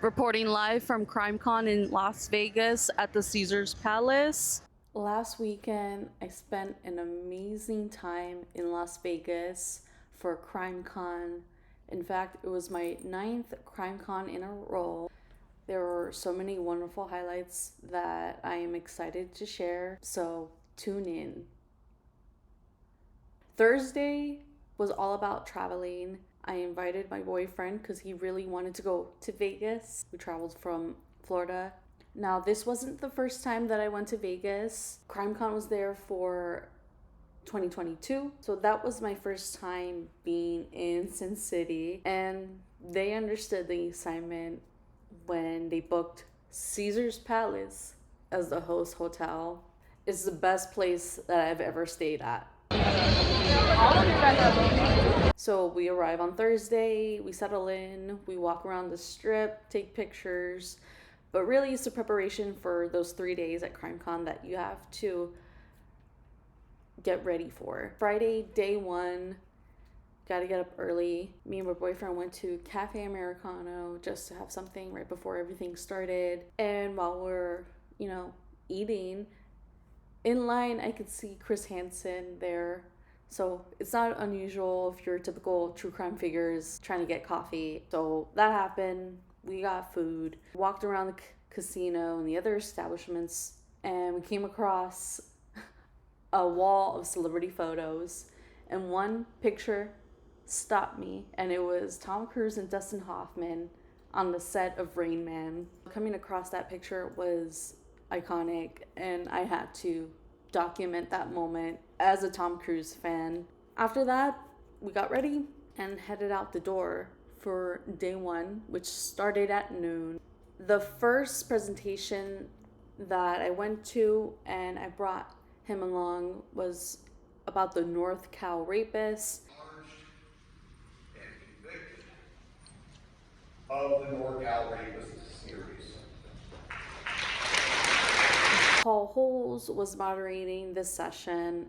Reporting live from CrimeCon in Las Vegas at the Caesars Palace. Last weekend, I spent an amazing time in Las Vegas for CrimeCon. In fact, it was my 9th CrimeCon in a row. There were so many wonderful highlights that I am excited to share, so tune in. Thursday was all about traveling. I invited my boyfriend because he really wanted to go to Vegas. We traveled from Florida. Now, this wasn't the first time that I went to Vegas. CrimeCon was there for 2022. So that was my first time being in Sin City. And they understood the assignment when they booked Caesars Palace as the host hotel. It's the best place that I've ever stayed at. So we arrive on Thursday, we settle in, we walk around the strip, take pictures, but really it's the preparation for those 3 days at CrimeCon that you have to get ready for. Friday, day one, gotta get up early. Me and my boyfriend went to Cafe Americano just to have something right before everything started. And while we're, eating, in line, I could see Chris Hansen there. So it's not unusual if you're typical true crime figures trying to get coffee. So that happened. We got food, walked around the casino and the other establishments, and we came across a wall of celebrity photos. And one picture stopped me, and it was Tom Cruise and Dustin Hoffman on the set of Rain Man. Coming across that picture was iconic, and I had to document that moment as a Tom Cruise fan. After that, we got ready and headed out the door for day one, which started at noon. The first presentation that I went to, and I brought him along, was about the North Cal rapist. And convicted of the North Cal rapist series. Paul Holes was moderating this session,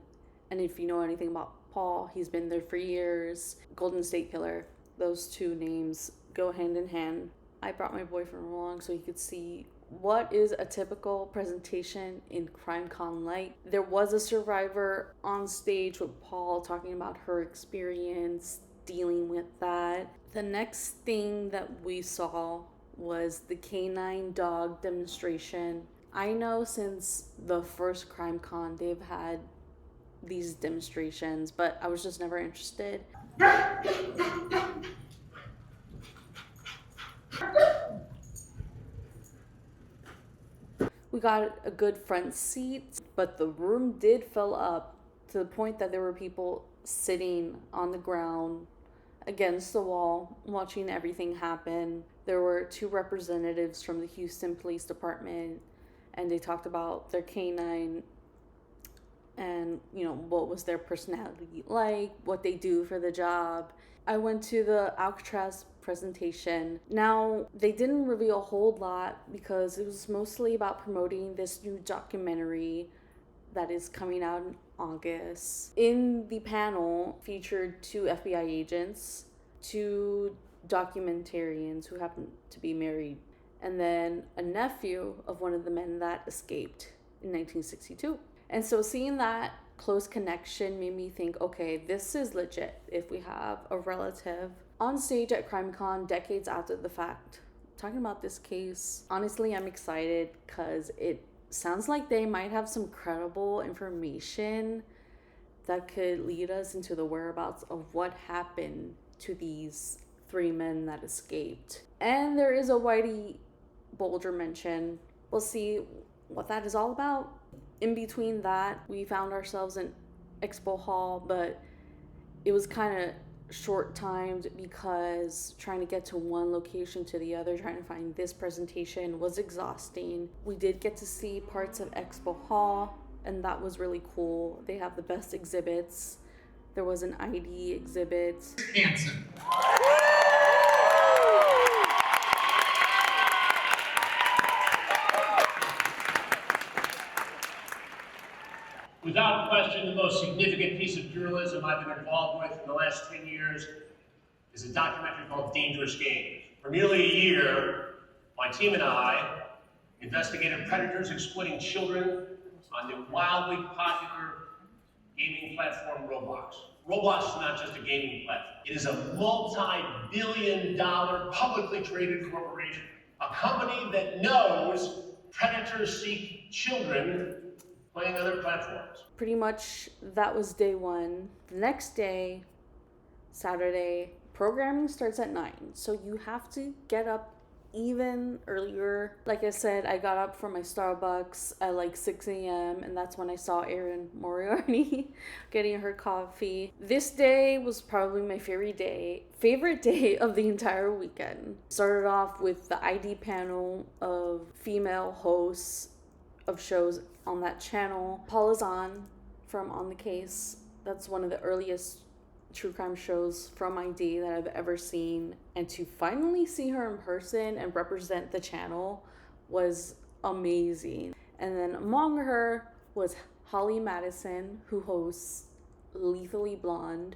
and if you know anything about Paul, he's been there for years. Golden State Killer, those two names go hand in hand. I brought my boyfriend along so he could see what is a typical presentation in CrimeCon like. There was a survivor on stage with Paul talking about her experience dealing with that. The next thing that we saw was the canine dog demonstration. I know since the first CrimeCon they've had these demonstrations, but I was just never interested. We got a good front seat, but the room did fill up to the point that there were people sitting on the ground against the wall watching everything happen. There were 2 representatives from the Houston Police Department, and they talked about their canine and, what was their personality like, what they do for the job. I went to the Alcatraz presentation. Now, they didn't reveal a whole lot because it was mostly about promoting this new documentary that is coming out in August. In the panel featured 2 FBI agents, 2 documentarians who happened to be married, and then a nephew of one of the men that escaped in 1962. And so seeing that close connection made me think, okay, this is legit if we have a relative on stage at CrimeCon decades after the fact talking about this case. Honestly, I'm excited because it sounds like they might have some credible information that could lead us into the whereabouts of what happened to these 3 men that escaped. And there is a Whitey Bulger mention. We'll see what that is all about. In between that, we found ourselves in Expo Hall, but it was kind of short-timed because trying to get to one location to the other, trying to find this presentation was exhausting. We did get to see parts of Expo Hall, and that was really cool. They have the best exhibits. There was an ID exhibit. Hansen. Without question, the most significant piece of journalism I've been involved with in the last 10 years is a documentary called Dangerous Games. For nearly a year, My team and I investigated predators exploiting children on the wildly popular gaming platform Roblox. Roblox is not just a gaming platform. It is a multi-billion-dollar publicly traded corporation, a company that knows predators seek children playing on their platforms. Pretty much that was day one. The next day, Saturday, programming starts at 9. So you have to get up even earlier. Like I said, I got up for my Starbucks at like 6 a.m. and that's when I saw Erin Moriarty getting her coffee. This day was probably my favorite day of the entire weekend. Started off with the ID panel of female hosts of shows on that channel. Paula Zahn from On the Case. That's one of the earliest true crime shows from ID that I've ever seen, and to finally see her in person and represent the channel was amazing. And then among her was Holly Madison, who hosts Lethally Blonde.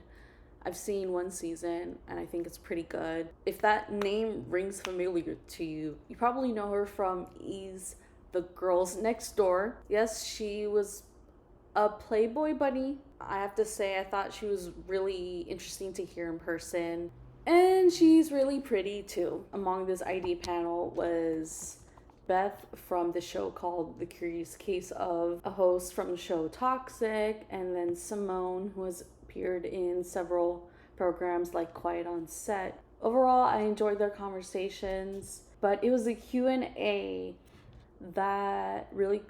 I've seen one season and I think it's pretty good. If that name rings familiar to you, you probably know her from E's The Girls Next Door. Yes, she was a Playboy bunny. I have to say, I thought she was really interesting to hear in person. And she's really pretty too. Among this ID panel was Beth from the show called The Curious Case of, a host from the show Toxic, and then Simone, who has appeared in several programs like Quiet on Set. Overall, I enjoyed their conversations, but it was the Q&A that really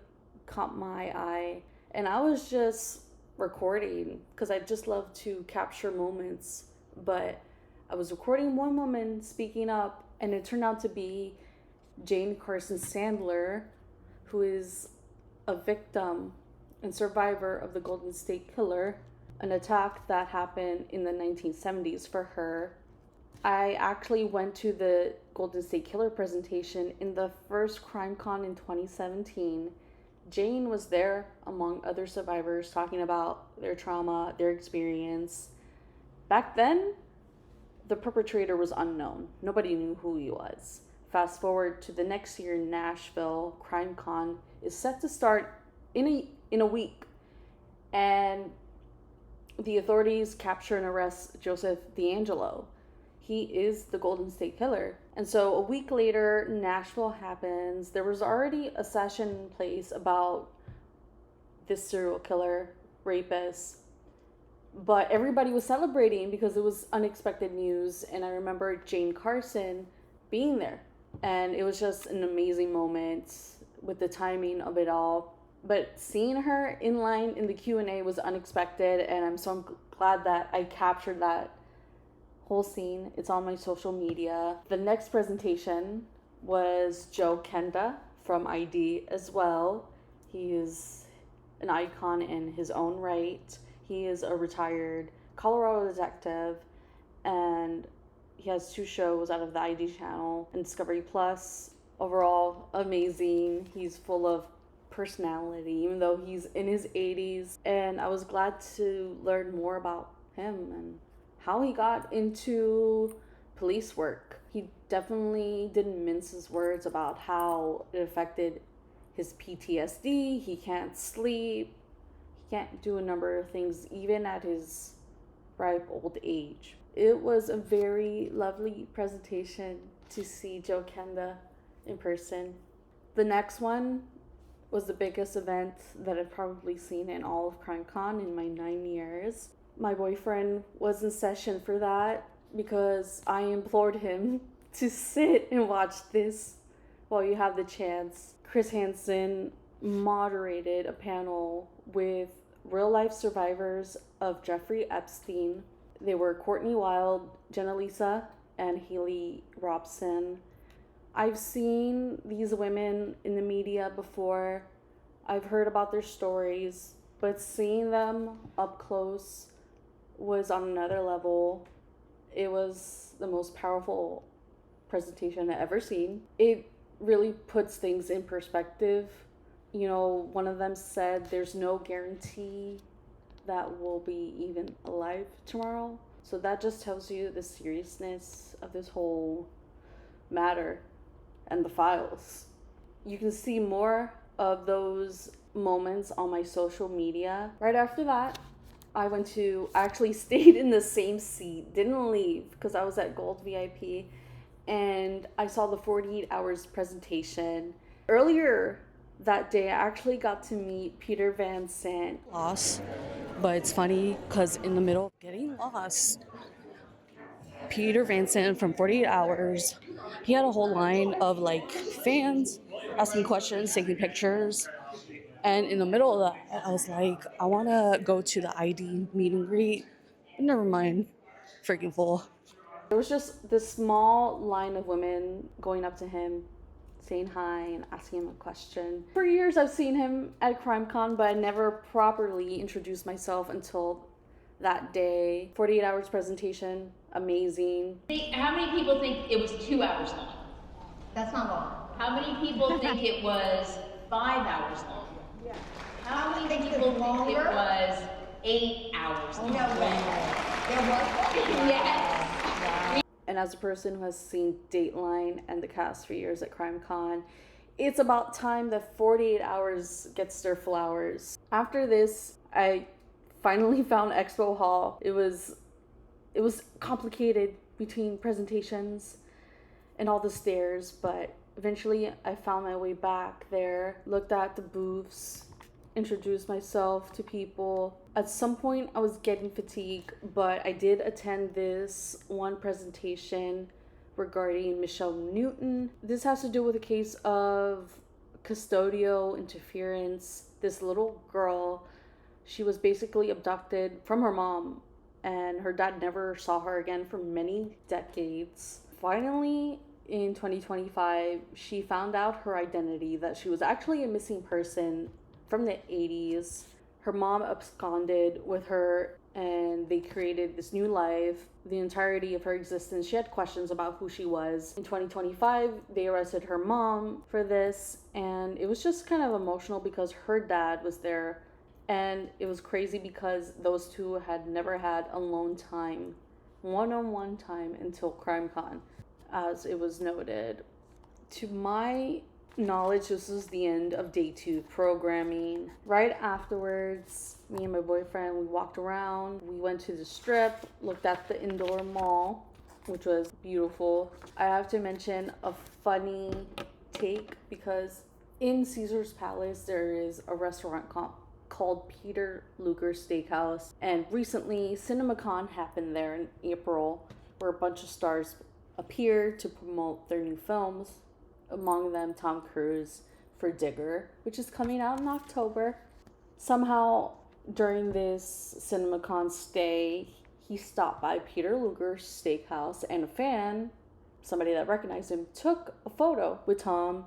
caught my eye. And I was just recording because I just love to capture moments. But I was recording one woman speaking up, and it turned out to be Jane Carson Sandler, who is a victim and survivor of the Golden State Killer, an attack that happened in the 1970s for her. I actually went to the Golden State Killer presentation in the first CrimeCon in 2017. Jane was there among other survivors talking about their trauma, their experience. Back then, the perpetrator was unknown. Nobody knew who he was. Fast forward to the next year in Nashville, CrimeCon is set to start in a week. And the authorities capture and arrest Joseph D'Angelo. He is the Golden State Killer. And so a week later, Nashville happens. There was already a session in place about this serial killer, rapist. But everybody was celebrating because it was unexpected news. And I remember Jane Carson being there. And it was just an amazing moment with the timing of it all. But seeing her in line in the Q&A was unexpected. And I'm so glad that I captured that whole scene. It's on my social media. The next presentation was Joe Kenda from ID as well. He is an icon in his own right. He is a retired Colorado detective, and he has 2 shows out of the ID channel and Discovery Plus. Overall, amazing. He's full of personality, even though he's in his 80s. And I was glad to learn more about him and how he got into police work. He definitely didn't mince his words about how it affected his PTSD. He can't sleep. He can't do a number of things, even at his ripe old age. It was a very lovely presentation to see Joe Kenda in person. The next one was the biggest event that I've probably seen in all of CrimeCon in my 9 years. My boyfriend was in session for that because I implored him to sit and watch this while you have the chance. Chris Hansen moderated a panel with real-life survivors of Jeffrey Epstein. They were Courtney Wild, Jena-Lisa, and Haley Robson. I've seen these women in the media before. I've heard about their stories, but seeing them up close was on another level. It was the most powerful presentation I've ever seen. It really puts things in perspective. You know, one of them said there's no guarantee that we'll be even alive tomorrow. So that just tells you the seriousness of this whole matter. and the files. You can see more of those moments on my social media. Right after that, I actually stayed in the same seat, didn't leave because I was at Gold VIP, and I saw the 48 hours presentation. Earlier that day, I actually got to meet Peter Van Sant. Lost, but it's funny because in the middle of getting lost, Peter Van Sant from 48 Hours, he had a whole line of like fans asking questions, taking pictures. And in the middle of that, I was like, I want to go to the ID meet and greet. But never mind, freaking full. There was just this small line of women going up to him, saying hi and asking him a question. For years, I've seen him at CrimeCon, but I never properly introduced myself until that day. 48 Hours presentation, amazing. How many people think it was 2 hours long? That's not long. How many people think it was 5 hours long? How many people think it was 8 hours long? No way. There was one? Yes. And as a person who has seen Dateline and the cast for years at CrimeCon, it's about time that 48 Hours gets their flowers. After this, I finally found Expo Hall. It was complicated between presentations and all the stairs, but eventually I found my way back there, looked at the booths, introduced myself to people. At some point I was getting fatigued, but I did attend this one presentation regarding Michelle Newton. This has to do with a case of custodial interference. This little girl, she was basically abducted from her mom, and her dad never saw her again for many decades. Finally, in 2025, she found out her identity, that she was actually a missing person from the 80s. Her mom absconded with her and they created this new life. The entirety of her existence, she had questions about who she was. In 2025, they arrested her mom for this, and it was just kind of emotional because her dad was there. And it was crazy because those two had never had alone time, one-on-one time until CrimeCon, as it was noted. To my knowledge, this was the end of day 2 programming. Right afterwards, me and my boyfriend, we walked around. We went to the strip, looked at the indoor mall, which was beautiful. I have to mention a funny take because in Caesar's Palace, there is a restaurant called Peter Luger Steakhouse, and recently CinemaCon happened there in April, where a bunch of stars appeared to promote their new films, among them Tom Cruise for Digger, which is coming out in October. Somehow during this CinemaCon stay, he stopped by Peter Luger's Steakhouse, and a fan, somebody that recognized him, took a photo with Tom,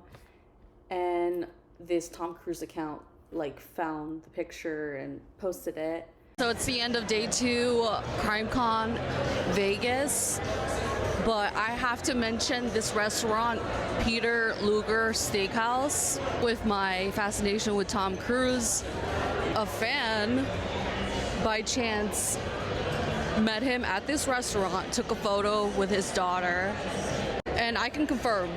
and this Tom Cruise account found the picture and posted it. So it's the end of day 2 CrimeCon Vegas, but I have to mention this restaurant, Peter Luger Steakhouse. With my fascination with Tom Cruise, a fan by chance met him at this restaurant, took a photo with his daughter, and I can confirm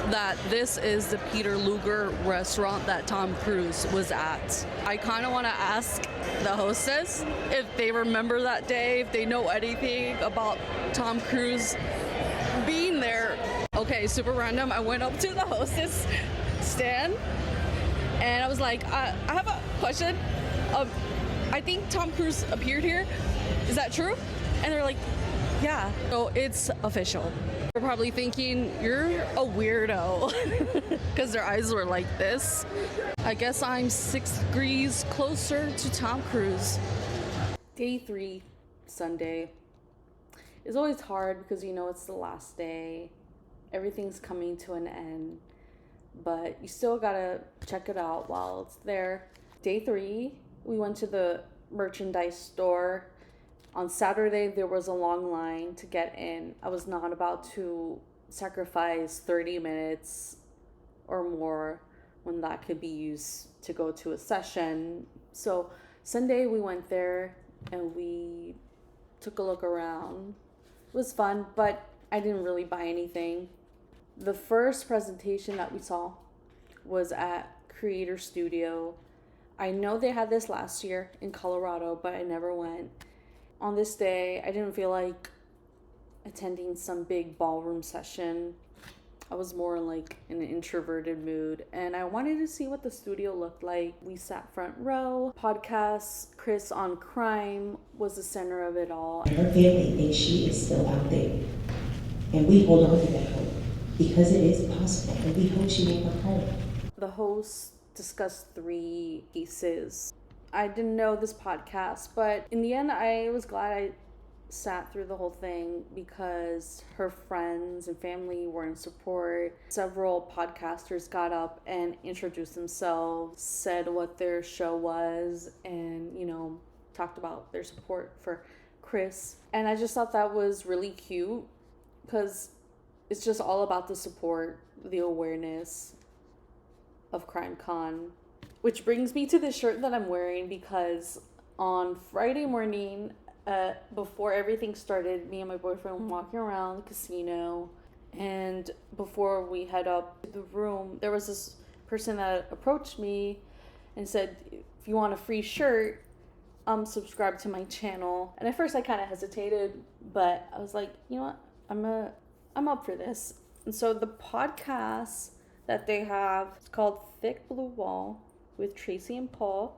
that this is the Peter Luger restaurant that Tom Cruise was at. I kind of want to ask the hostess if they remember that day, if they know anything about Tom Cruise being there. Okay, super random. I went up to the hostess stand and I was like, I have a question. I think Tom Cruise appeared here. Is that true? And they're like, yeah. So it's official. They're probably thinking, you're a weirdo, because their eyes were like this. I guess I'm 6 degrees closer to Tom Cruise. Day 3, Sunday, is always hard because it's the last day. Everything's coming to an end, but you still gotta check it out while it's there. Day 3, we went to the merchandise store. On Saturday, there was a long line to get in. I was not about to sacrifice 30 minutes or more when that could be used to go to a session. So Sunday, we went there and we took a look around. It was fun, but I didn't really buy anything. The first presentation that we saw was at Creator Studio. I know they had this last year in Colorado, but I never went. On this day, I didn't feel like attending some big ballroom session. I was more like in an introverted mood, and I wanted to see what the studio looked like. We sat front row. Podcast Chris on Crime was the center of it all. Her family thinks she is still out there, and we hold on to that hope because it is possible, and we hope she will come home. The host discussed 3 cases. I didn't know this podcast, but in the end, I was glad I sat through the whole thing because her friends and family were in support. Several podcasters got up and introduced themselves, said what their show was, and, talked about their support for Chris. And I just thought that was really cute because it's just all about the support, the awareness of CrimeCon. Which brings me to the shirt that I'm wearing because on Friday morning, before everything started, me and my boyfriend were walking around the casino, and before we head up to the room, there was this person that approached me and said, if you want a free shirt, subscribe to my channel. And at first I kind of hesitated, but I was like, you know what, I'm up for this. And so the podcast that they have, it's called Thick Blue Wall with Tracy and Paul.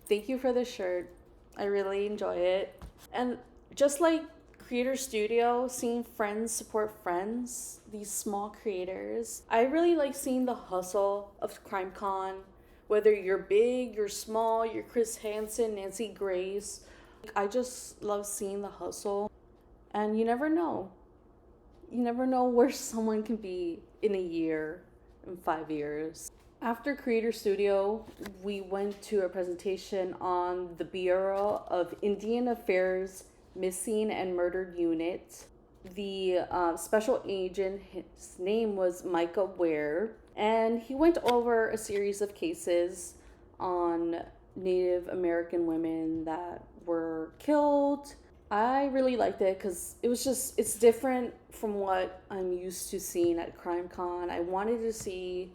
Thank you for the shirt. I really enjoy it. And just like Creator Studio, seeing friends support friends, these small creators, I really like seeing the hustle of CrimeCon. Whether you're big, you're small, you're Chris Hansen, Nancy Grace. I just love seeing the hustle. And you never know. You never know where someone can be in a year, in 5 years. After Creator Studio, we went to a presentation on the Bureau of Indian Affairs Missing and Murdered Unit. The special agent, his name was Micah Ware, and he went over a series of cases on Native American women that were killed. I really liked it because it's different from what I'm used to seeing at CrimeCon. I wanted to see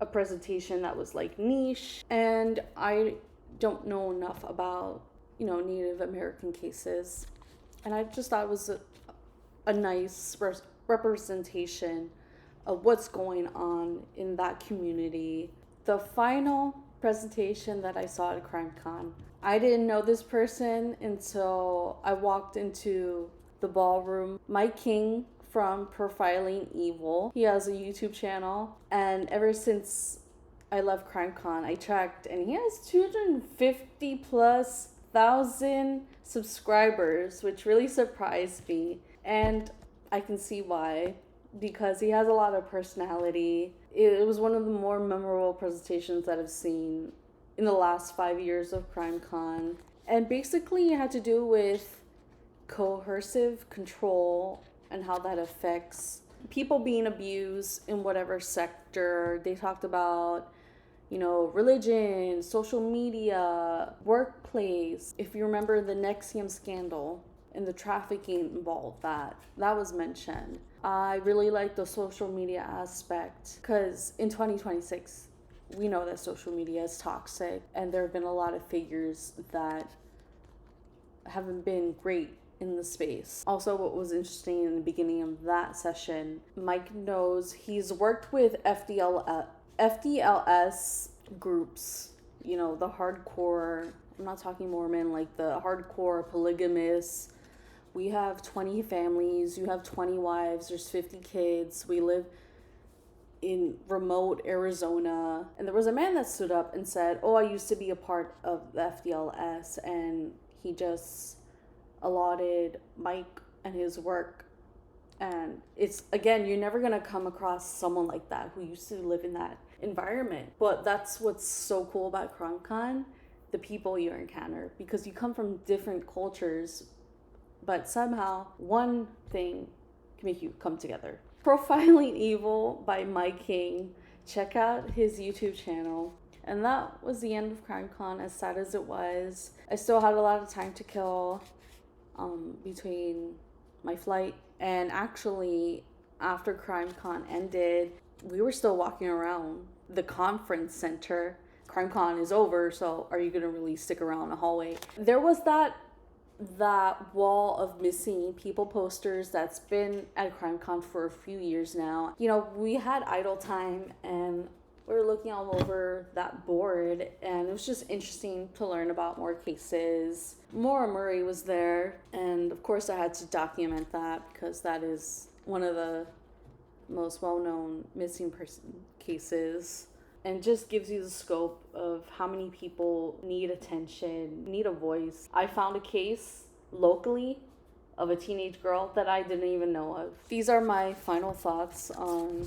a presentation that was like niche, and I don't know enough about Native American cases, and I just thought it was a nice representation of what's going on in that community. The final presentation that I saw at CrimeCon, I didn't know this person until I walked into the ballroom. Mike King from Profiling Evil. He has a YouTube channel, and ever since I left CrimeCon, I checked, and he has 250,000+ subscribers, which really surprised me. And I can see why, because he has a lot of personality. It was one of the more memorable presentations that I've seen in the last 5 years of CrimeCon. And basically it had to do with coercive control and how that affects people being abused in whatever sector. They talked about, religion, social media, workplace. If you remember the Nexium scandal and the trafficking involved, that was mentioned. I really like the social media aspect because in 2026, we know that social media is toxic, and there have been a lot of figures that haven't been great in the space. Also, what was interesting in the beginning of that session, Mike knows he's worked with FDLS groups, the hardcore, I'm not talking Mormon, like the hardcore polygamists. We have 20 families, you have 20 wives, there's 50 kids, we live in remote Arizona. And there was a man that stood up and said, I used to be a part of the FDLS, and he just allotted Mike and his work. And it's, again, you're never gonna come across someone like that who used to live in that environment. But that's what's so cool about CrimeCon, the people you encounter, because you come from different cultures, but somehow one thing can make you come together. Profiling Evil by Mike King. Check out his YouTube channel. And that was the end of CrimeCon, as sad as it was. I still had a lot of time to kill between my flight. And actually, after CrimeCon ended, we were still walking around the conference center. CrimeCon is over, so are you gonna really stick around the hallway? There was that wall of missing people posters that's been at CrimeCon for a few years now. You know, we had idle time and we were looking all over that board, and it was just interesting to learn about more cases. Maura Murray was there, and of course I had to document that because that is one of the most well-known missing person cases, and just gives you the scope of how many people need attention, need a voice. I found a case locally of a teenage girl that I didn't even know of. These are my final thoughts on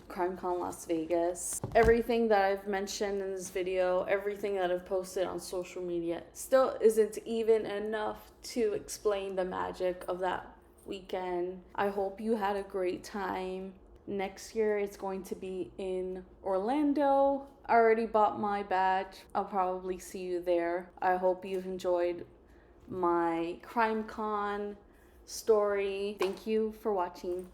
CrimeCon Las Vegas. Everything that I've mentioned in this video, everything that I've posted on social media still isn't even enough to explain the magic of that weekend. I hope you had a great time. Next year it's going to be in Orlando. I already bought my badge. I'll probably see you there. I hope you've enjoyed my CrimeCon story. Thank you for watching.